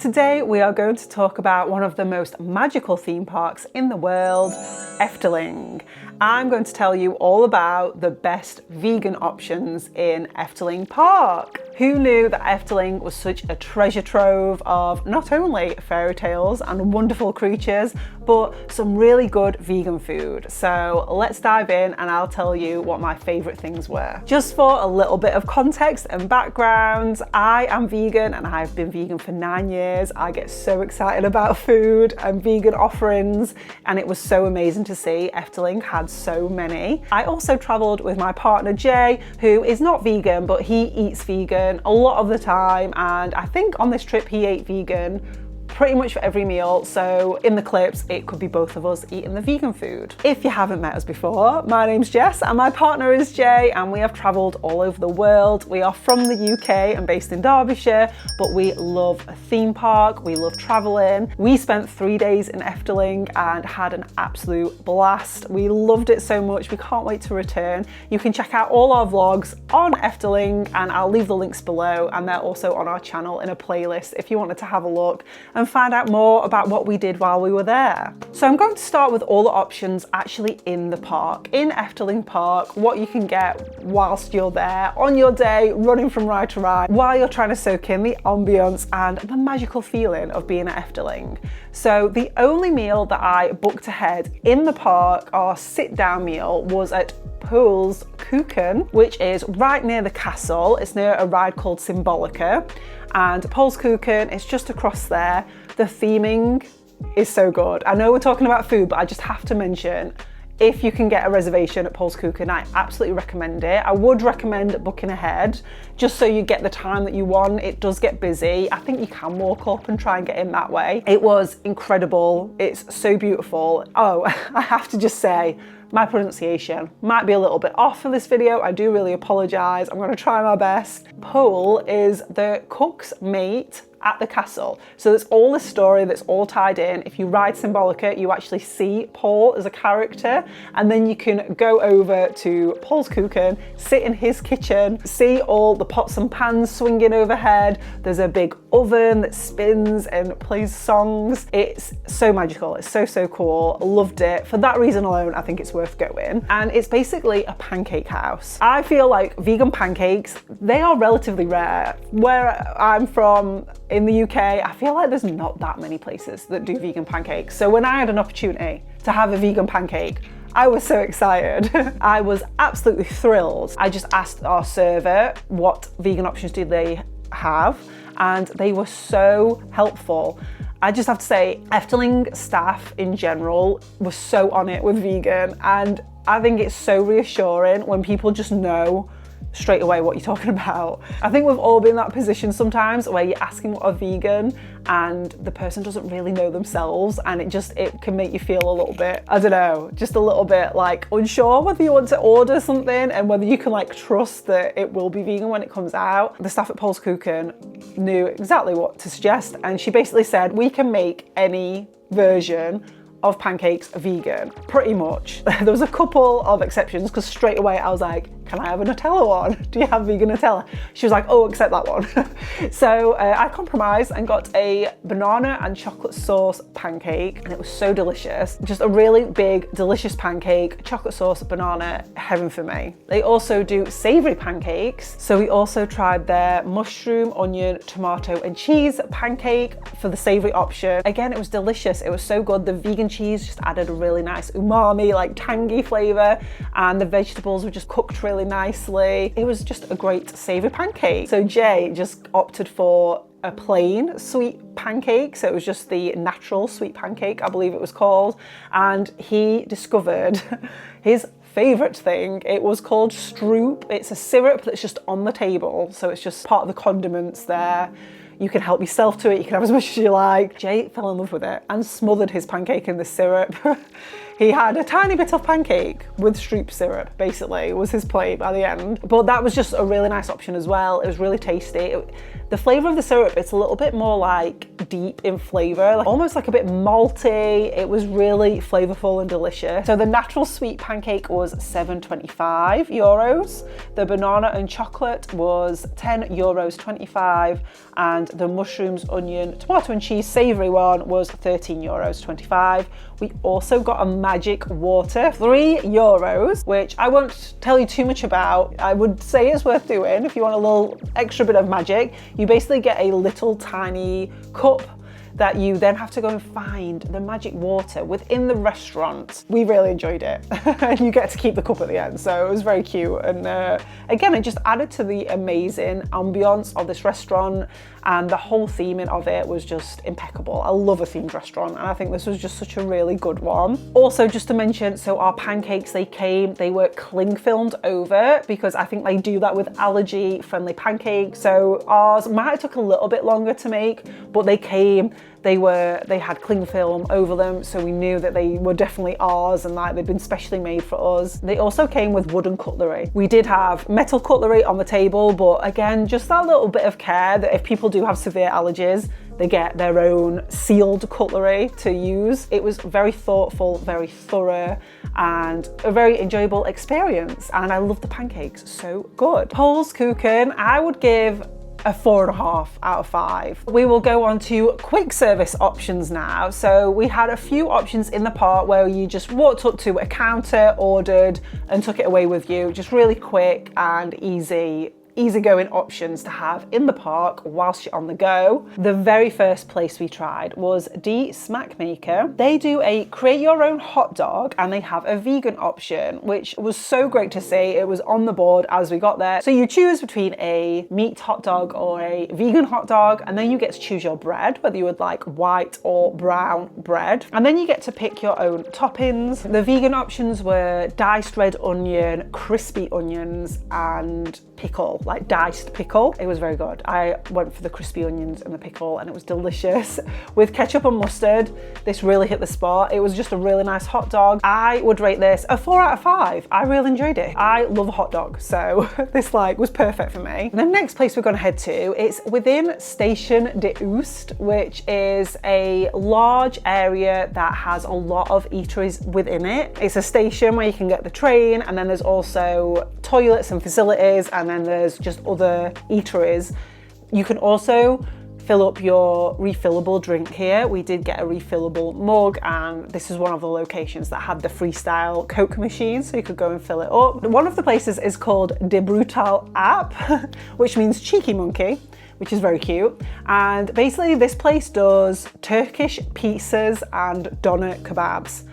Today we are going to talk about one of the most magical theme parks in the world, Efteling. I'm going to tell you all about the best vegan options in Efteling Park. Who knew that Efteling was such a treasure trove of not only fairy tales and wonderful creatures, but some really good vegan food. So let's dive in and I'll tell you what my favourite things were. Just for a little bit of context and background, I am vegan and I've been vegan for 9 years. I get so excited about food and vegan offerings, and it was so amazing to see Efteling had so many. I also travelled with my partner Jay, who is not vegan, but he eats vegan a lot of the time, and I think on this trip he ate vegan pretty much for every meal, so in the clips it could be both of us eating the vegan food. If you haven't met us before, my name's Jess and my partner is Jay, and we have travelled all over the world. We are from the UK and based in Derbyshire, but we love a theme park, we love travelling. We spent 3 days in Efteling and had an absolute blast. We loved it so much, we can't wait to return. You can check out all our vlogs on Efteling and I'll leave the links below, and they're also on our channel in a playlist if you wanted to have a look and find out more about what we did while we were there. So I'm going to start with all the options actually in the park, in Efteling Park, what you can get whilst you're there, on your day, running from ride to ride, while you're trying to soak in the ambience and the magical feeling of being at Efteling. So the only meal that I booked ahead in the park, our sit-down meal, was at Pool's Kuchen, which is right near the castle. It's near a ride called Symbolica, and Pool's Kuchen is just across there. The theming is so good. I know we're talking about food, but I just have to mention, if you can get a reservation at Pool's Kuchen, I absolutely recommend it. I would recommend booking ahead, just so you get the time that you want. It does get busy. I think you can walk up and try and get in that way. It was incredible. It's so beautiful. Oh, I have to just say, my pronunciation might be a little bit off for this video. I do really apologise. I'm going to try my best. Pool is the cook's mate at the castle. So there's all this story that's all tied in. If you ride Symbolica, you actually see Paul as a character, and then you can go over to Pool's Kuchen, sit in his kitchen, see all the pots and pans swinging overhead. There's a big oven that spins and plays songs. It's so magical. It's so cool. Loved it. For that reason alone, I think it's worth going. And it's basically a pancake house. I feel like vegan pancakes, they are relatively rare. Where I'm from, in the UK, I feel like there's not that many places that do vegan pancakes. So when I had an opportunity to have a vegan pancake, I was so excited. I was absolutely thrilled. I just asked our server what vegan options do they have, and they were so helpful. I just have to say, Efteling staff in general was so on it with vegan, and I think it's so reassuring when people just know straight away what you're talking about. I think we've all been in that position sometimes where you're asking what a vegan and the person doesn't really know themselves, and it can make you feel a little bit, I don't know, just a little bit like unsure whether you want to order something and whether you can like trust that it will be vegan when it comes out. The staff at Pool's Kuchen knew exactly what to suggest, and she basically said, we can make any version of pancakes vegan, pretty much. There was a couple of exceptions, because straight away I was like, can I have a Nutella one? Do you have vegan Nutella? She was like, oh, accept that one. So I compromised and got a banana and chocolate sauce pancake, and it was so delicious. Just a really big, delicious pancake, chocolate sauce, banana, heaven for me. They also do savoury pancakes. So we also tried their mushroom, onion, tomato and cheese pancake for the savoury option. Again, it was delicious. It was so good. The vegan cheese just added a really nice umami, like tangy flavour, and the vegetables were just cooked really nicely. It was just a great savoury pancake. So Jay just opted for a plain sweet pancake. So it was just the natural sweet pancake, I believe it was called. And he discovered his favourite thing. It was called stroop. It's a syrup that's just on the table. So it's just part of the condiments there. You can help yourself to it, you can have as much as you like. Jay fell in love with it and smothered his pancake in the syrup. He had a tiny bit of pancake with stroop syrup, basically, was his plate by the end. But that was just a really nice option as well. It was really tasty. The flavour of the syrup, it's a little bit more like deep in flavor, like, almost like a bit malty. It was really flavorful and delicious. So the natural sweet pancake was €7.25. The banana and chocolate was €10.25, and the mushrooms, onion, tomato and cheese savory one was €13.25. We also got a magic water, €3, which I won't tell you too much about. I would say it's worth doing if you want a little extra bit of magic. You basically get a little tiny cup that you then have to go and find the magic water within the restaurant. We really enjoyed it. And you get to keep the cup at the end, so it was very cute. And again, it just added to the amazing ambiance of this restaurant, and the whole theming of it was just impeccable. I love a themed restaurant, and I think this was just such a really good one. Also, just to mention, so our pancakes, they were cling filmed over, because I think they do that with allergy friendly pancakes. So ours might have took a little bit longer to make, but they had cling film over them, so we knew that they were definitely ours and like they'd been specially made for us. They also came with wooden cutlery. We did have metal cutlery on the table, but again, just that little bit of care that if people do have severe allergies, they get their own sealed cutlery to use. It was very thoughtful, very thorough, and a very enjoyable experience. And I love the pancakes, so good. Påskuchen, I would give a 4.5 out of 5. We will go on to quick service options now. So we had a few options in the park where you just walked up to a counter, ordered, and took it away with you. Just really quick and easygoing options to have in the park whilst you're on the go. The very first place we tried was Die Smackmaker. They do a create your own hot dog, and they have a vegan option, which was so great to see. It was on the board as we got there. So you choose between a meat hot dog or a vegan hot dog, and then you get to choose your bread, whether you would like white or brown bread. And then you get to pick your own toppings. The vegan options were diced red onion, crispy onions, and pickle, like diced pickle. It was very good. I went for the crispy onions and the pickle, and it was delicious. With ketchup and mustard, this really hit the spot. It was just a really nice hot dog. I would rate this a 4 out of 5. I really enjoyed it. I love a hot dog, so this was perfect for me. The next place we're gonna head to, it's within Station de Oost, which is a large area that has a lot of eateries within it. It's a station where you can get the train, and then there's also toilets and facilities, and then there's just other eateries. You can also fill up your refillable drink here. We did get a refillable mug, and this is one of the locations that had the freestyle Coke machine, so you could go and fill it up. One of the places is called De Brutal App, which means cheeky monkey, which is very cute. And basically this place does Turkish pizzas and doner kebabs.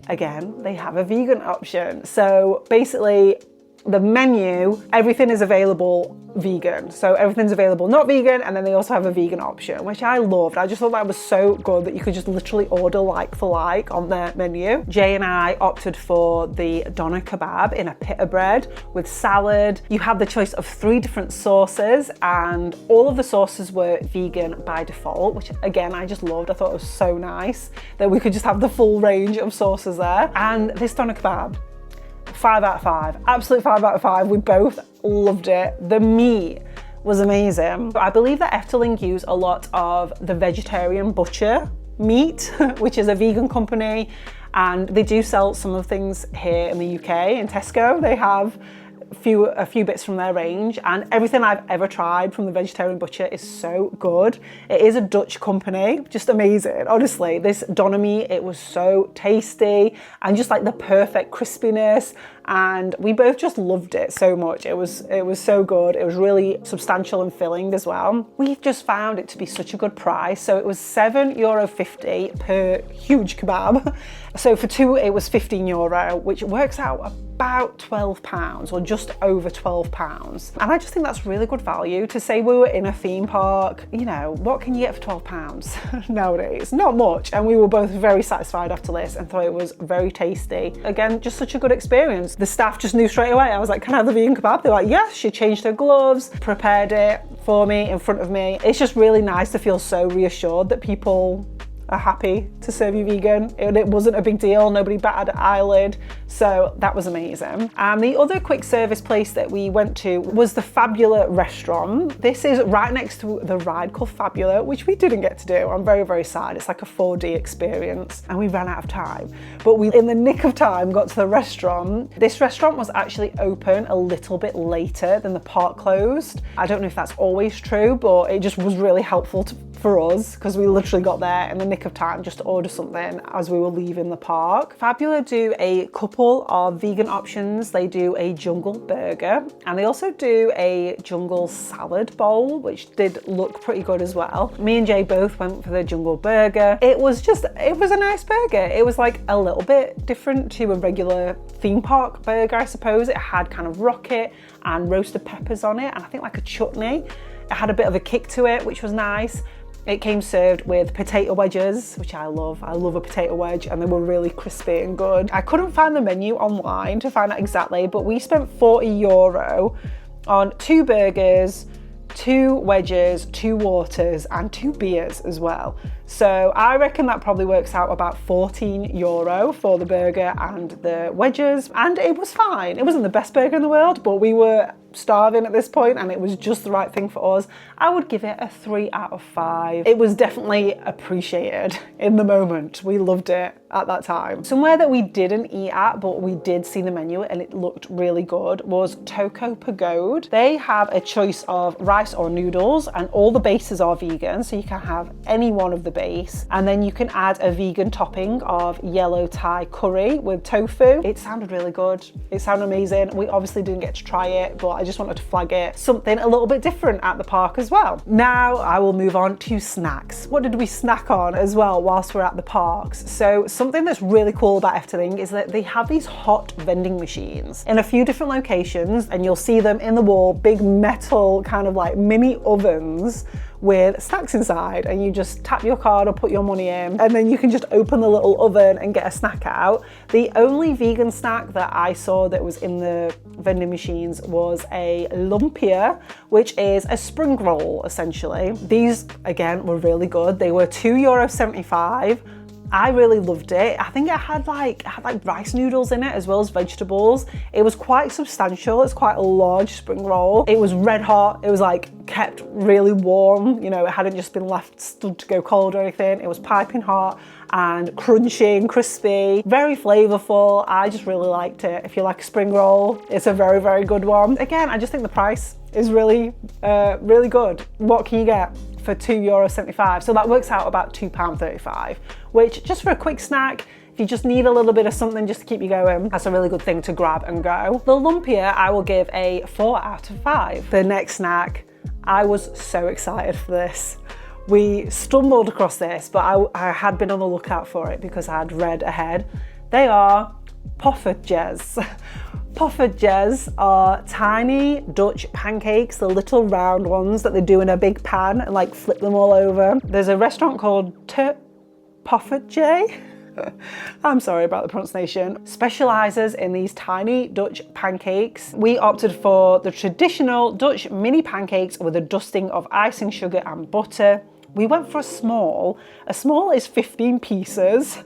Again, they have a vegan option. So basically, the menu, everything is available vegan. So everything's available not vegan, and then they also have a vegan option, which I loved. I just thought that was so good that you could just literally order like for like on their menu. Jay and I opted for the doner kebab in a pita bread with salad. You have the choice of 3 different sauces, and all of the sauces were vegan by default, which again, I just loved. I thought it was so nice that we could just have the full range of sauces there. And this doner kebab, 5 out of 5, absolute 5 out of 5. We both loved it. The meat was amazing. I believe that Efteling use a lot of the vegetarian butcher meat, which is a vegan company, and they do sell some of the things here in the UK. In Tesco, they have a few bits from their range, and everything I've ever tried from the vegetarian butcher is so good. It is a Dutch company, just amazing. Honestly, this doner meat, it was so tasty and just like the perfect crispiness, and we both just loved it so much. It was so good. It was really substantial and filling as well. We've just found it to be such a good price. So it was €7.50 per huge kebab. So for 2, it was €15, which works out about £12 or just over £12. And I just think that's really good value to say we were in a theme park. You know, what can you get for £12 nowadays? Not much. And we were both very satisfied after this and thought it was very tasty. Again, just such a good experience. The staff just knew straight away. I was like, can I have the vegan kebab? They're like, yes. She changed her gloves, prepared it for me in front of me. It's just really nice to feel so reassured that people are happy to serve you vegan. It wasn't a big deal. Nobody batted an eyelid. So that was amazing. And the other quick service place that we went to was the Fabula restaurant. This is right next to the ride called Fabula, which we didn't get to do. I'm very, very sad. It's like a 4D experience and we ran out of time. But we, in the nick of time, got to the restaurant. This restaurant was actually open a little bit later than the park closed. I don't know if that's always true, but it just was really helpful for us because we literally got there in the nick of time just to order something as we were leaving the park. Fabula do a couple of vegan options. They do a jungle burger and they also do a jungle salad bowl, which did look pretty good as well. Me and Jay both went for the jungle burger. It was a nice burger. It was like a little bit different to a regular theme park burger, I suppose. It had kind of rocket and roasted peppers on it and I think like a chutney. It had a bit of a kick to it, which was nice. It came served with potato wedges, which I love. I love a potato wedge and they were really crispy and good. I couldn't find the menu online to find out exactly, but we spent €40 on 2 burgers, 2 wedges, 2 waters and 2 beers as well. So I reckon that probably works out about €14 for the burger and the wedges. And it was fine. It wasn't the best burger in the world, but we were starving at this point and it was just the right thing for us. I would give it a 3 out of 5. It was definitely appreciated in the moment. We loved it at that time. Somewhere that we didn't eat at, but we did see the menu and it looked really good, was Toko Pagode. They have a choice of rice or noodles and all the bases are vegan, so you can have any one of the base. And then you can add a vegan topping of yellow Thai curry with tofu. It sounded really good. It sounded amazing. We obviously didn't get to try it, but I just wanted to flag it. Something a little bit different at the park as well. Now I will move on to snacks. What did we snack on as well whilst we're at the parks? So something that's really cool about Efteling is that they have these hot vending machines in a few different locations and you'll see them in the wall, big metal kind of like mini ovens with snacks inside, and you just tap your card or put your money in and then you can just open the little oven and get a snack out. The only vegan snack that I saw that was in the vending machines was a lumpia, which is a spring roll essentially. These again were really good. They were €2.75. I really loved it. I think it had like rice noodles in it as well as vegetables. It was quite substantial. It's quite a large spring roll. It was red hot. It was like kept really warm. You know, it hadn't just been left stood to go cold or anything. It was piping hot and crunchy and crispy, very flavorful. I just really liked it. If you like a spring roll, it's a very, very good one. Again, I just think the price is really, really good. What can you get for €2.75? So that works out about £2.35, which just for a quick snack, if you just need a little bit of something just to keep you going, that's a really good thing to grab and go. The lumpia, I will give a 4 out of 5. The next snack, I was so excited for this. We stumbled across this, but I had been on the lookout for it because I had read ahead. They are poffertjes. Poffertjes are tiny Dutch pancakes, the little round ones that they do in a big pan and like flip them all over. There's a restaurant called T Poffertje. I'm sorry about the pronunciation. Specialises in these tiny Dutch pancakes. We opted for the traditional Dutch mini pancakes with a dusting of icing sugar and butter. We went for a small. A small is 15 pieces.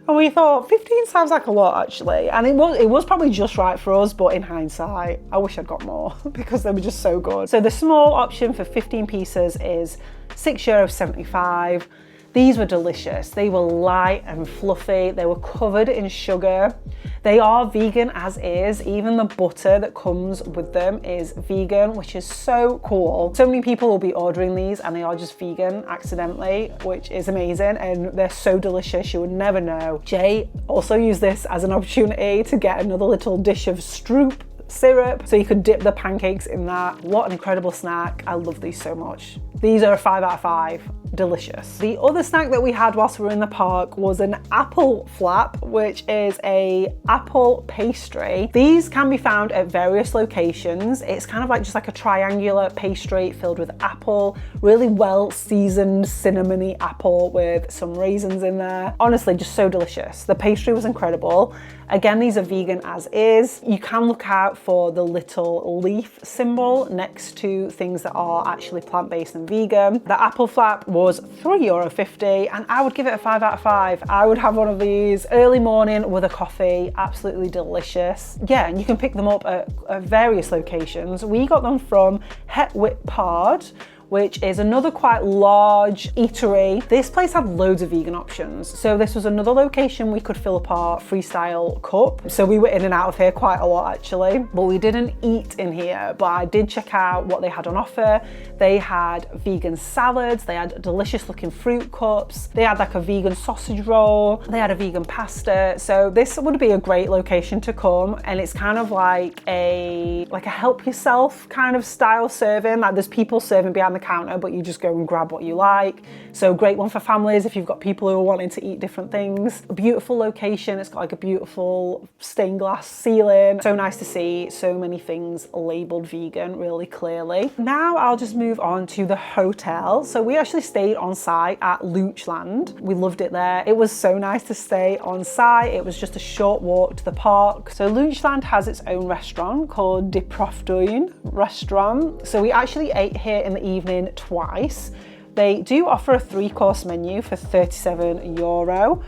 And we thought 15 sounds like a lot actually. And it was probably just right for us, but in hindsight, I wish I'd got more because they were just so good. So the small option for 15 pieces is €6.75. These were delicious. They were light and fluffy. They were covered in sugar. They are vegan as is. Even the butter that comes with them is vegan, which is so cool. So many people will be ordering these and they are just vegan accidentally, which is amazing. And they're so delicious, you would never know. Jay also used this as an opportunity to get another little dish of stroop syrup, so you could dip the pancakes in that. What an incredible snack. I love these so much. These are a 5 out of 5. Delicious. The other snack that we had whilst we were in the park was an apple flap, which is a apple pastry. These can be found at various locations. It's kind of like just like a triangular pastry filled with apple, really well seasoned cinnamony apple with some raisins in there. Honestly, just so delicious. The pastry was incredible. Again, these are vegan as is. You can look out out for the little leaf symbol next to things that are actually plant-based and vegan. The apple flap was €3.50 and I would give it a 5 out of 5. I would have one of these early morning with a coffee, absolutely delicious. Yeah, and you can pick them up at various locations. We got them from Het Wit Paard, which is another quite large eatery. This place had loads of vegan options. So this was another location we could fill up our freestyle cup. So we were in and out of here quite a lot actually, but we didn't eat in here, but I did check out what they had on offer. They had vegan salads, they had delicious looking fruit cups, they had like a vegan sausage roll, they had a vegan pasta. So this would be a great location to come, and it's kind of like a help yourself kind of style serving. Like there's people serving behind the counter, but you just go and grab what you like. So great one for families if you've got people who are wanting to eat different things. A beautiful location. It's got like a beautiful stained glass ceiling. So nice to see so many things labeled vegan really clearly. Now I'll just move on to the hotel. So we actually stayed on site at Luchland. We loved it there. It was so nice to stay on site. It was just a short walk to the park. So Luchland has its own restaurant called De Proeftuin restaurant. So we actually ate here in the evening twice. They do offer a 3-course menu for €37,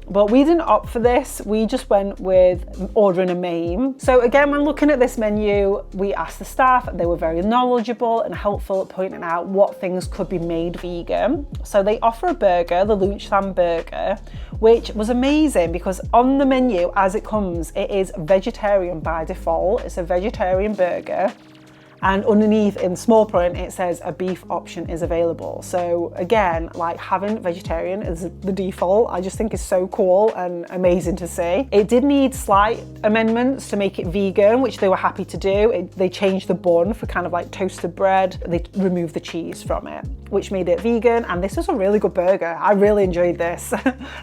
but we didn't opt for this. We just went with ordering a main. So again, when looking at this menu, we asked the staff, they were very knowledgeable and helpful at pointing out what things could be made vegan. So they offer a burger, the Luchland burger, which was amazing because on the menu as it comes, it is vegetarian by default. It's a vegetarian burger. And underneath in small print, it says a beef option is available. So again, like having vegetarian as the default, I just think is so cool and amazing to see. It did need slight amendments to make it vegan, which they were happy to do. They changed the bun for kind of like toasted bread. They removed the cheese from it, which made it vegan. And this was a really good burger. I really enjoyed this.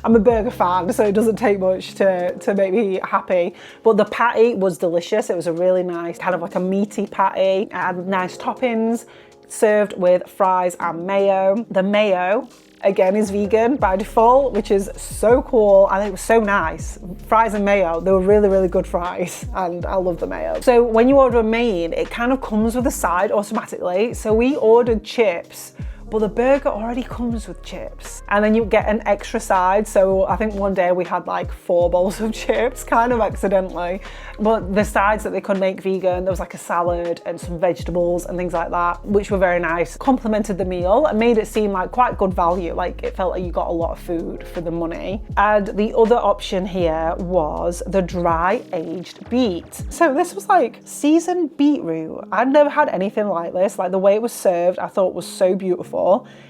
I'm a burger fan, so it doesn't take much to make me happy. But the patty was delicious. It was a really nice, kind of like a meaty patty. It had nice toppings, served with fries and mayo. The mayo, again, is vegan by default, which is so cool, and it was so nice. Fries and mayo, they were really, really good fries, and I love the mayo. So when you order a main, it kind of comes with a side automatically. So we ordered chips, but the burger already comes with chips, and then you get an extra side. So I think one day we had like 4 bowls of chips, kind of accidentally. But the sides that they could make vegan, there was like a salad and some vegetables and things like that, which were very nice. Complemented the meal and made it seem like quite good value. Like it felt like you got a lot of food for the money. And the other option here was the dry aged beet. So this was like seasoned beetroot. I'd never had anything like this. Like the way it was served, I thought was so beautiful.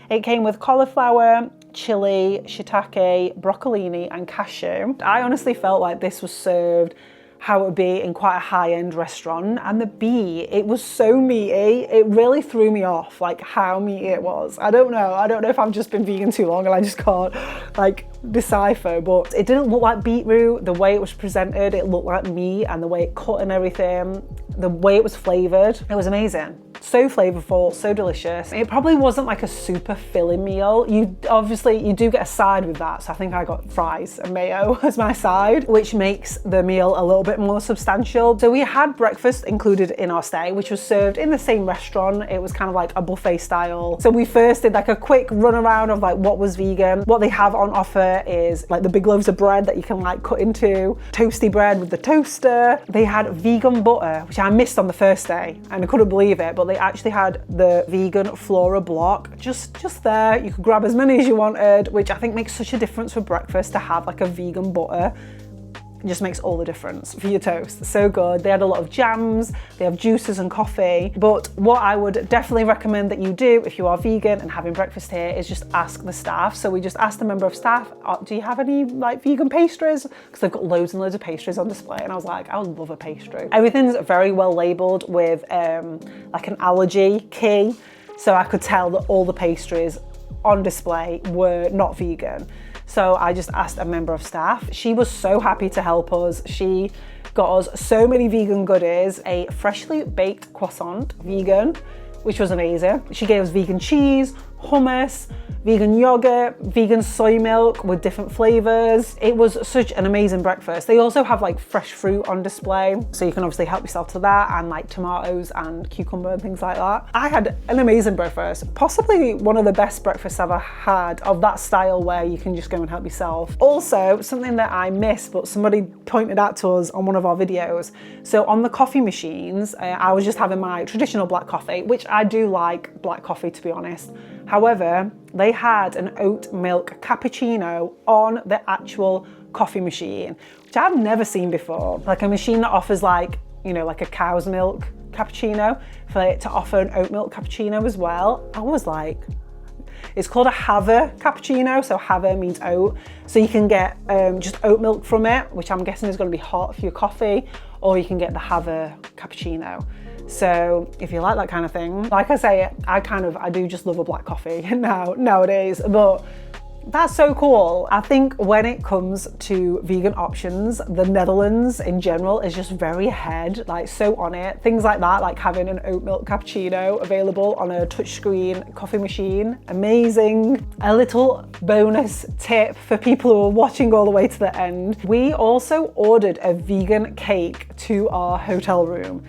It came with cauliflower, chili, shiitake, broccolini and cashew. I honestly felt like this was served how it would be in quite a high-end restaurant. And the beet, it was so meaty. It really threw me off, like how meaty it was. I don't know if I've just been vegan too long and I just can't like decipher, but it didn't look like beetroot. The way it was presented, it looked like meat, and the way it cut and everything, the way it was flavored, it was amazing. So flavorful, so delicious. It probably wasn't like a super filling meal. You do get a side with that. So I think I got fries and mayo as my side, which makes the meal a little bit more substantial. So we had breakfast included in our stay, which was served in the same restaurant. It was kind of like a buffet style. So we first did like a quick run around of like what was vegan. What they have on offer is like the big loaves of bread that you can like cut into, toasty bread with the toaster. They had vegan butter, which I missed on the first day and I couldn't believe it, but they actually had the vegan flora block just there. You could grab as many as you wanted, which I think makes such a difference for breakfast to have like a vegan butter. It just makes all the difference for your toast. So good. They had a lot of jams, they have juices and coffee. But what I would definitely recommend that you do if you are vegan and having breakfast here is just ask the staff. So we just asked a member of staff, do you have any like vegan pastries? Because they've got loads and loads of pastries on display. And I was like, I would love a pastry. Everything's very well labeled with like an allergy key. So I could tell that all the pastries on display were not vegan. So I just asked a member of staff. She was so happy to help us. She got us so many vegan goodies, a freshly baked croissant, vegan, which was amazing. She gave us vegan cheese, hummus, vegan yogurt, vegan soy milk with different flavors. It was such an amazing breakfast. They also have like fresh fruit on display, so you can obviously help yourself to that, and like tomatoes and cucumber and things like that. I had an amazing breakfast, possibly one of the best breakfasts I've ever had of that style where you can just go and help yourself. Also, something that I missed, but somebody pointed out to us on one of our videos. So on the coffee machines, I was just having my traditional black coffee, which I do like black coffee, to be honest. However, they had an oat milk cappuccino on the actual coffee machine, which I've never seen before. Like a machine that offers like, you know, like a cow's milk cappuccino, for it to offer an oat milk cappuccino as well. I was like, it's called a Hava cappuccino, so Hava means oat. So you can get just oat milk from it, which I'm guessing is going to be hot for your coffee, or you can get the Hava cappuccino. So if you like that kind of thing, like I say, I do just love a black coffee nowadays, but that's so cool. I think when it comes to vegan options, the Netherlands in general is just very ahead, like so on it. Things like that, like having an oat milk cappuccino available on a touchscreen coffee machine, amazing. A little bonus tip for people who are watching all the way to the end. We also ordered a vegan cake to our hotel room.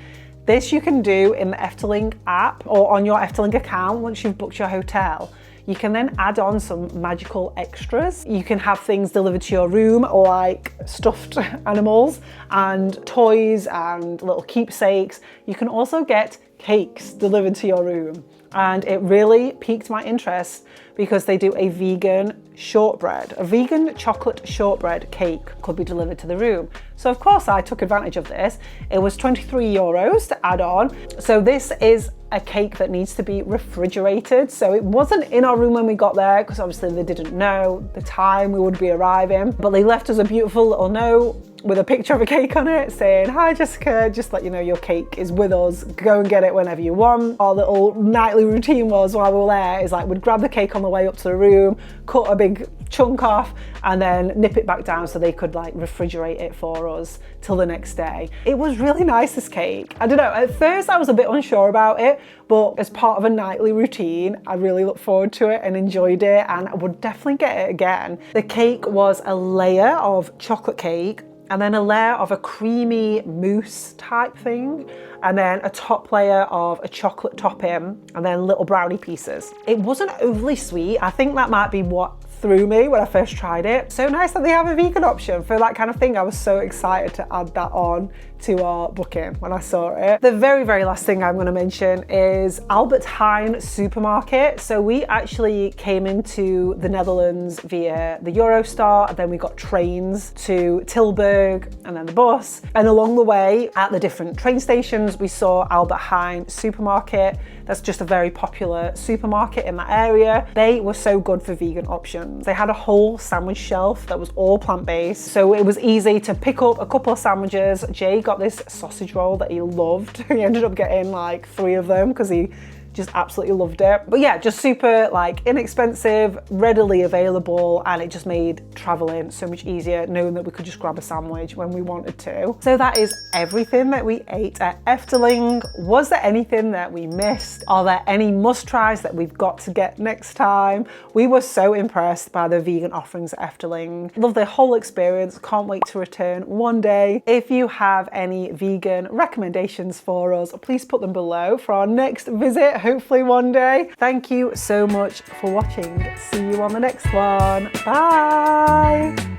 This you can do in the Efteling app or on your Efteling account once you've booked your hotel. You can then add on some magical extras. You can have things delivered to your room, like stuffed animals and toys and little keepsakes. You can also get cakes delivered to your room. And it really piqued my interest because they do a vegan shortbread. A vegan chocolate shortbread cake could be delivered to the room. So of course I took advantage of this. It was 23 euros to add on. So this is a cake that needs to be refrigerated. So it wasn't in our room when we got there because obviously they didn't know the time we would be arriving, but they left us a beautiful little note with a picture of a cake on it saying, "Hi Jessica, just let you know your cake is with us. Go and get it whenever you want." Our little nightly routine was while we were there is like we'd grab the cake on the way up to the room, cut a big chunk off and then nip it back down so they could like refrigerate it for us till the next day. It was really nice, this cake. I don't know, at first I was a bit unsure about it, but as part of a nightly routine, I really looked forward to it and enjoyed it, and I would definitely get it again. The cake was a layer of chocolate cake and then a layer of a creamy mousse type thing, and then a top layer of a chocolate topping, and then little brownie pieces. It wasn't overly sweet. I think that might be what threw me when I first tried it. So nice that they have a vegan option for that kind of thing. I was so excited to add that on to our booking when I saw it. The very, very last thing I'm going to mention is Albert Heijn supermarket. So we actually came into the Netherlands via the Eurostar, and then we got trains to Tilburg and then the bus. And along the way at the different train stations, we saw Albert Heijn supermarket. That's just a very popular supermarket in that area. They were so good for vegan options. They had a whole sandwich shelf that was all plant-based. So it was easy to pick up a couple of sandwiches. Jay got this sausage roll that he loved. He ended up getting like 3 of them because he just absolutely loved it. But yeah, just super like inexpensive, readily available, and it just made traveling so much easier knowing that we could just grab a sandwich when we wanted to. So that is everything that we ate at Efteling. Was there anything that we missed? Are there any must-tries that we've got to get next time? We were so impressed by the vegan offerings at Efteling. Love the whole experience. Can't wait to return one day. If you have any vegan recommendations for us, please put them below for our next visit, hopefully one day. Thank you so much for watching. See you on the next one. Bye.